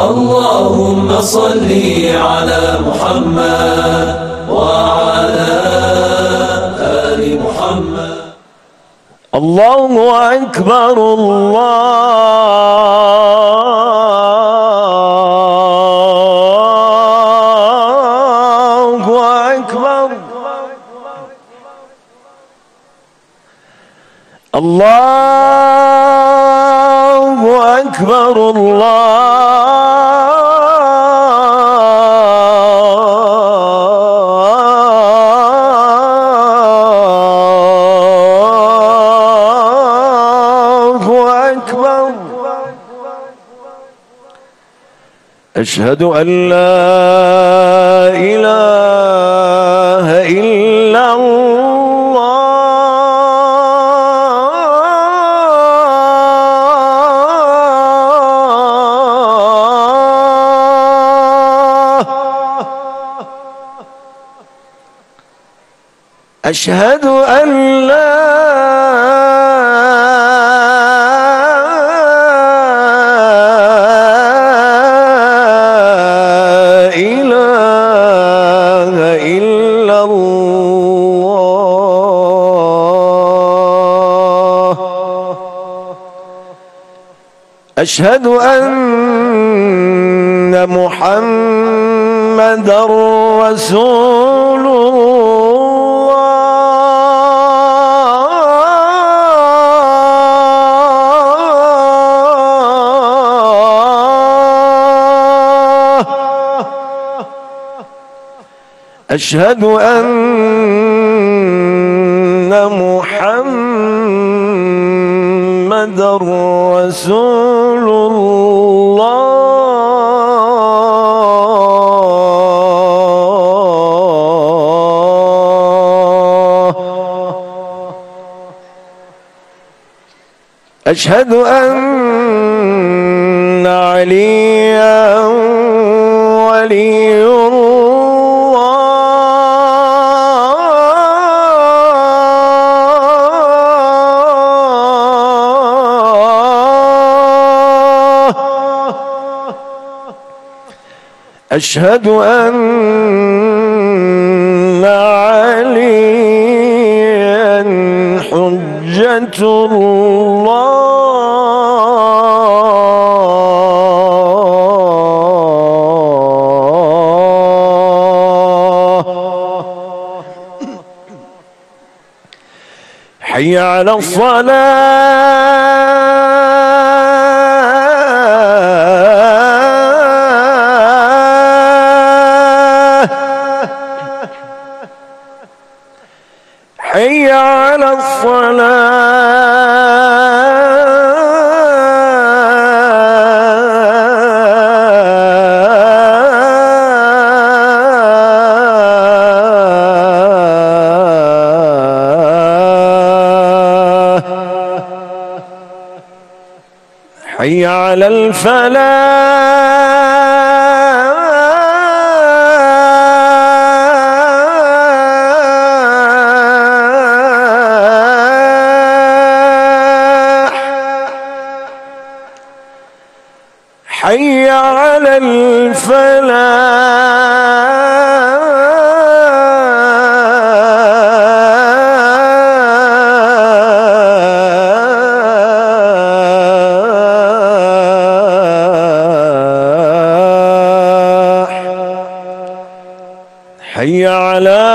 اللهم صل على محمد وعلى آل محمد. الله أكبر الله أكبر الله أكبر الله أكبر. أشهد أن لا إله إلا أشهد أن لا إله إلا الله. أشهد أن محمدًا رسول أشهد أن محمدًا رسول الله. أشهد أن عليًّا ولي أشهد أن عليًّا حجة الله. حي على الصلاة حي على الصلاة. حي على الفلاح حي على الفلاح. حي على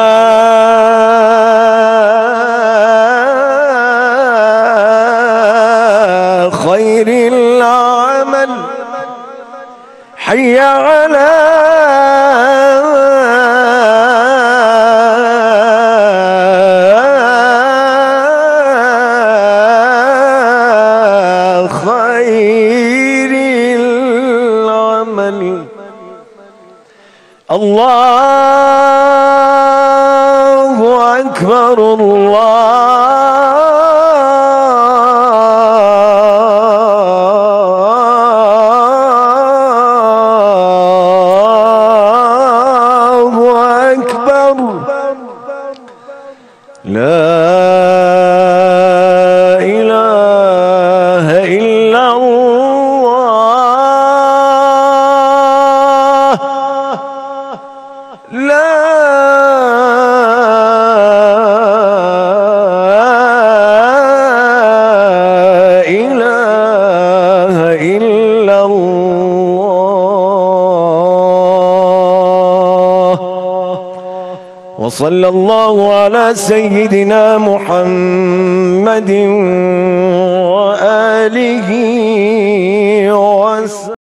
خير العمل. حي على خير العمل. الله أكبر الله أكبر. لا إله إلا الله. وصلى الله على سيدنا محمد وآله وسلم.